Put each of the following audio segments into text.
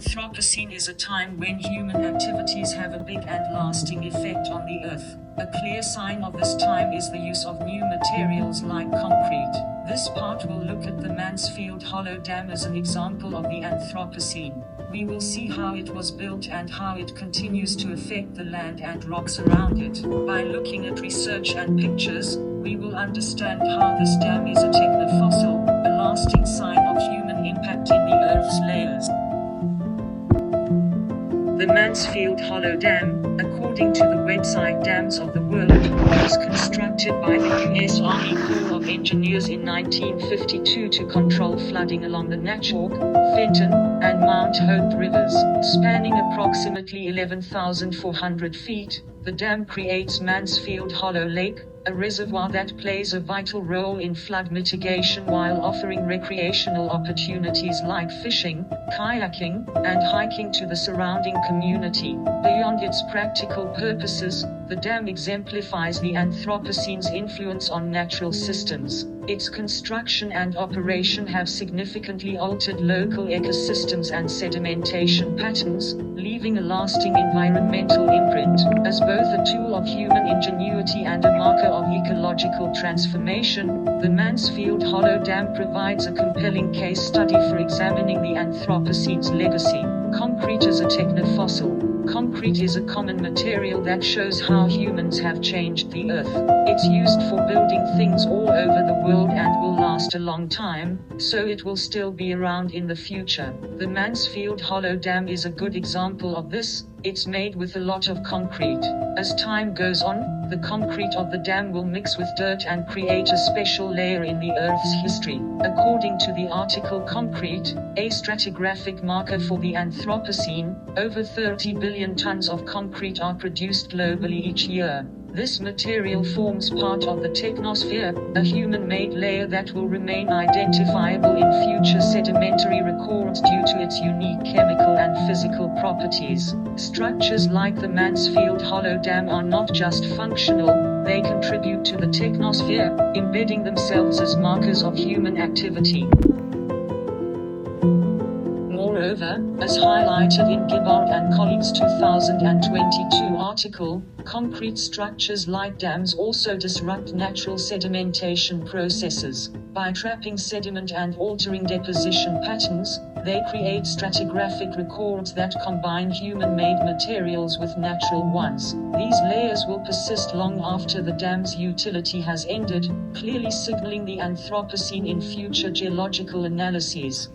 Anthropocene is a time when human activities have a big and lasting effect on the earth. A clear sign of this time is the use of new materials like concrete. This part will look at the Mansfield Hollow Dam as an example of the Anthropocene. We will see how it was built and how it continues to affect the land and rocks around it. By looking at research and pictures, we will understand how this dam is a technofossil, a lasting sign of human impact in the Earth's layers. The Mansfield Hollow Dam, according to the website Dams of the World, was constructed by the U.S. Army Corps of Engineers in 1952 to control flooding along the Natchitoches, Fenton, and Mount Hope rivers. Spanning approximately 11,400 feet, the dam creates Mansfield Hollow Lake, a reservoir that plays a vital role in flood mitigation while offering recreational opportunities like fishing, kayaking, and hiking to the surrounding community. Beyond its practical purposes, the dam exemplifies the Anthropocene's influence on natural systems. Its construction and operation have significantly altered local ecosystems and sedimentation patterns, leaving a lasting environmental imprint. As both a tool of human ingenuity and a marker of ecological transformation, the Mansfield Hollow Dam provides a compelling case study for examining the Anthropocene's legacy. Concrete as a technofossil. Concrete is a common material that shows how humans have changed the earth. It's used for building things all over the world and will last a long time, so it will still be around in the future. The Mansfield Hollow Dam is a good example of this. It's made with a lot of concrete. As time goes on, the concrete of the dam will mix with dirt and create a special layer in the Earth's history. According to the article Concrete, a stratigraphic marker for the Anthropocene, over 30 billion tons of concrete are produced globally each year. This material forms part of the technosphere, a human-made layer that will remain identifiable in future sedimentary records due to its unique chemical and physical properties. Structures like the Mansfield Hollow Dam are not just functional, they contribute to the technosphere, embedding themselves as markers of human activity. Moreover, as highlighted in Gibbard and colleagues' 2022 article, concrete structures like dams also disrupt natural sedimentation processes. By trapping sediment and altering deposition patterns, they create stratigraphic records that combine human-made materials with natural ones. These layers will persist long after the dam's utility has ended, clearly signaling the Anthropocene in future geological analyses.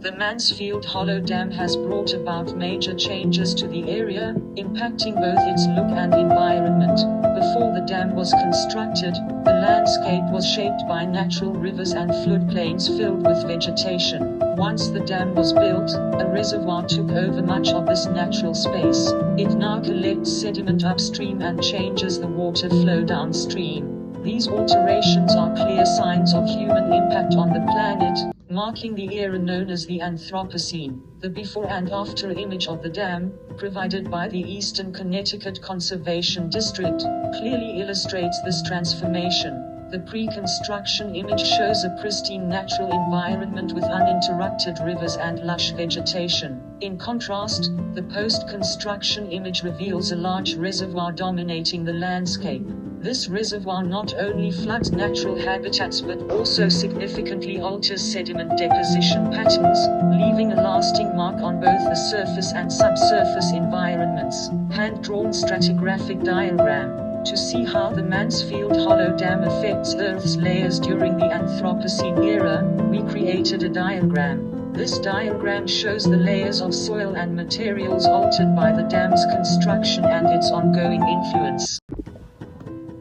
The Mansfield Hollow Dam has brought about major changes to the area, impacting both its look and environment. Before the dam was constructed, the landscape was shaped by natural rivers and floodplains filled with vegetation. Once the dam was built, a reservoir took over much of this natural space. It now collects sediment upstream and changes the water flow downstream. These alterations are clear signs of human impact on the planet, marking the era known as the Anthropocene. The before and after image of the dam, provided by the Eastern Connecticut Conservation District, clearly illustrates this transformation. The pre-construction image shows a pristine natural environment with uninterrupted rivers and lush vegetation. In contrast, the post-construction image reveals a large reservoir dominating the landscape. This reservoir not only floods natural habitats but also significantly alters sediment deposition patterns, leaving a lasting mark on both the surface and subsurface environments. Hand-drawn stratigraphic diagram. To see how the Mansfield Hollow Dam affects Earth's layers during the Anthropocene era, we created a diagram. This diagram shows the layers of soil and materials altered by the dam's construction and its ongoing influence.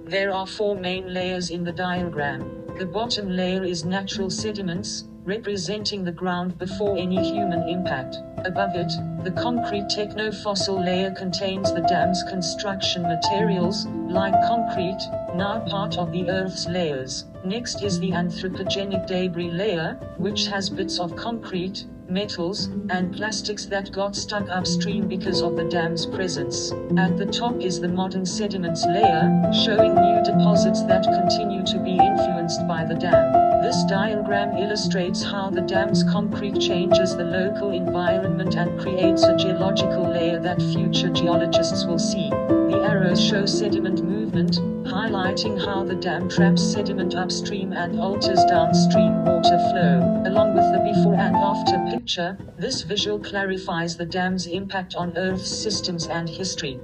There are four main layers in the diagram. The bottom layer is natural sediments, representing the ground before any human impact. Above it, the concrete technofossil layer contains the dam's construction materials, like concrete, now part of the Earth's layers. Next is the anthropogenic debris layer, which has bits of concrete, metals, and plastics that got stuck upstream because of the dam's presence. At the top is the modern sediments layer, showing new deposits that continue to be influenced by the dam. This diagram illustrates how the dam's concrete changes the local environment and creates a geological layer that future geologists will see. The arrows show sediment movement, highlighting how the dam traps sediment upstream and alters downstream water flow. Along with the before and after picture, this visual clarifies the dam's impact on Earth's systems and history.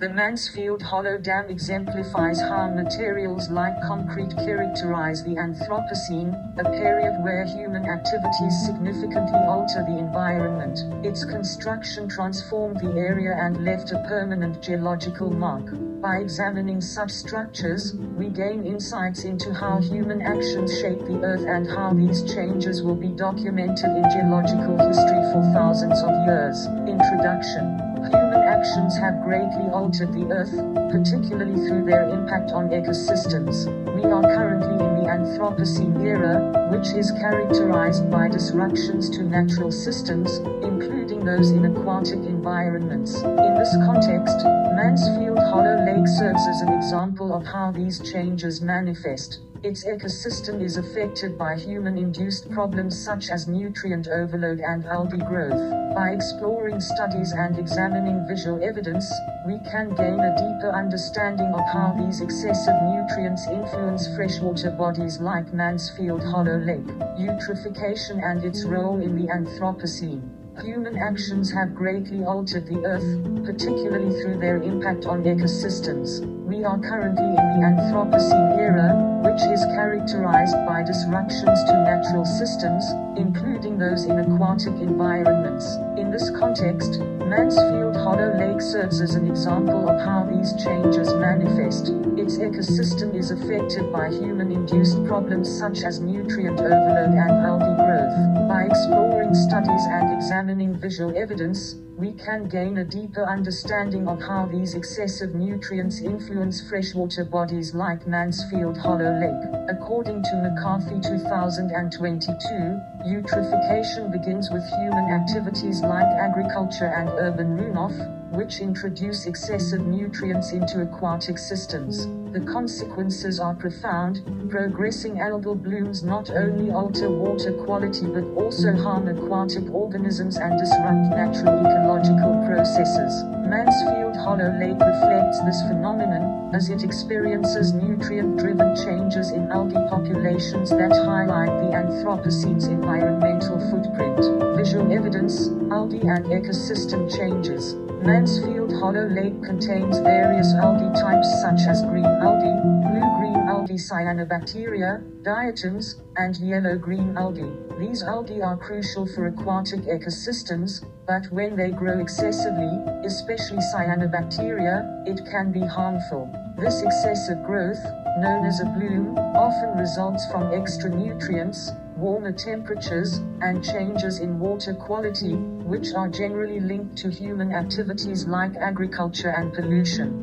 The Mansfield Hollow Dam exemplifies how materials like concrete characterize the Anthropocene, a period where human activities significantly alter the environment. Its construction transformed the area and left a permanent geological mark. By examining such structures, we gain insights into how human actions shape the Earth and how these changes will be documented in geological history for thousands of years. Introduction. Human actions have greatly altered the Earth, particularly through their impact on ecosystems. We are currently in the Anthropocene era, which is characterized by disruptions to natural systems, including those in aquatic environments. In this context, Mansfield Hollow Lake serves as an example of how these changes manifest. Its ecosystem is affected by human-induced problems such as nutrient overload and algae growth. By exploring studies and examining visual evidence, we can gain a deeper understanding of how these excessive nutrients influence freshwater bodies like Mansfield Hollow Lake. Eutrophication and its role in the Anthropocene. Human actions have greatly altered the Earth, particularly through their impact on ecosystems. We are currently in the Anthropocene era, which is characterized by disruptions to natural systems, including those in aquatic environments. In this context, Mansfield Hollow Lake serves as an example of how these changes manifest. Its ecosystem is affected by human-induced problems such as nutrient overload and algae growth. By exploring studies and examining visual evidence, we can gain a deeper understanding of how these excessive nutrients influence freshwater bodies like Mansfield Hollow Lake. According to McCarthy 2022, eutrophication begins with human activities like agriculture and urban runoff, which introduce excessive nutrients into aquatic systems. The consequences are profound. Progressing algal blooms not only alter water quality but also harm aquatic organisms and disrupt natural ecological processes. Mansfield Hollow Lake reflects this phenomenon, as it experiences nutrient-driven changes in algae populations that highlight the Anthropocene's environmental footprint. Visual evidence, algae and ecosystem changes. Mansfield Hollow Lake contains various algae types such as green algae, blue-green algae, cyanobacteria, diatoms, and yellow-green algae. These algae are crucial for aquatic ecosystems, but when they grow excessively, especially cyanobacteria, it can be harmful. This excessive growth, known as a bloom, often results from extra nutrients, warmer temperatures, and changes in water quality, which are generally linked to human activities like agriculture and pollution.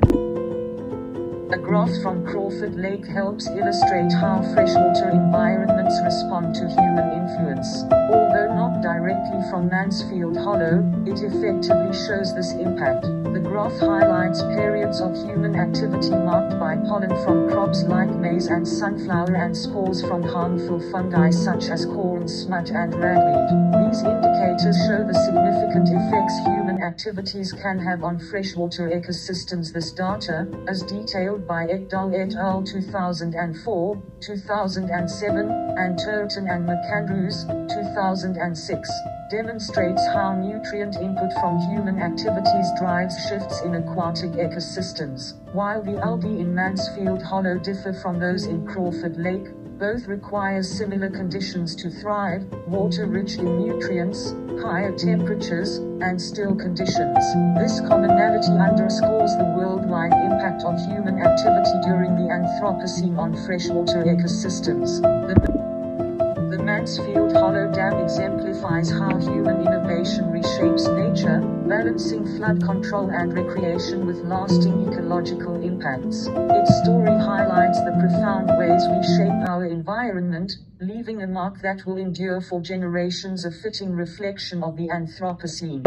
A graph from Crawford Lake helps illustrate how freshwater environments respond to human influence. Although not directly from Mansfield Hollow, it effectively shows this impact. The graph highlights periods of human activity marked by pollen from crops like maize and sunflower and spores from harmful fungi such as corn smut and ragweed. These indicators show the significant effects human activities can have on freshwater ecosystems. This data, as detailed by Ekdahl et al. 2004, 2007, and Turton and McAndrews, 2006, demonstrates how nutrient input from human activities drives shifts in aquatic ecosystems. While the algae in Mansfield Hollow differ from those in Crawford Lake, both require similar conditions to thrive: water rich in nutrients, higher temperatures, and still conditions. This commonality underscores the worldwide impact of human activity during the Anthropocene on freshwater ecosystems. The Mansfield Hollow Dam exemplifies how human innovation reshapes nature, balancing flood control and recreation with lasting ecological impacts. Its story highlights the profound ways we shape our environment, leaving a mark that will endure for generations, a fitting reflection of the Anthropocene.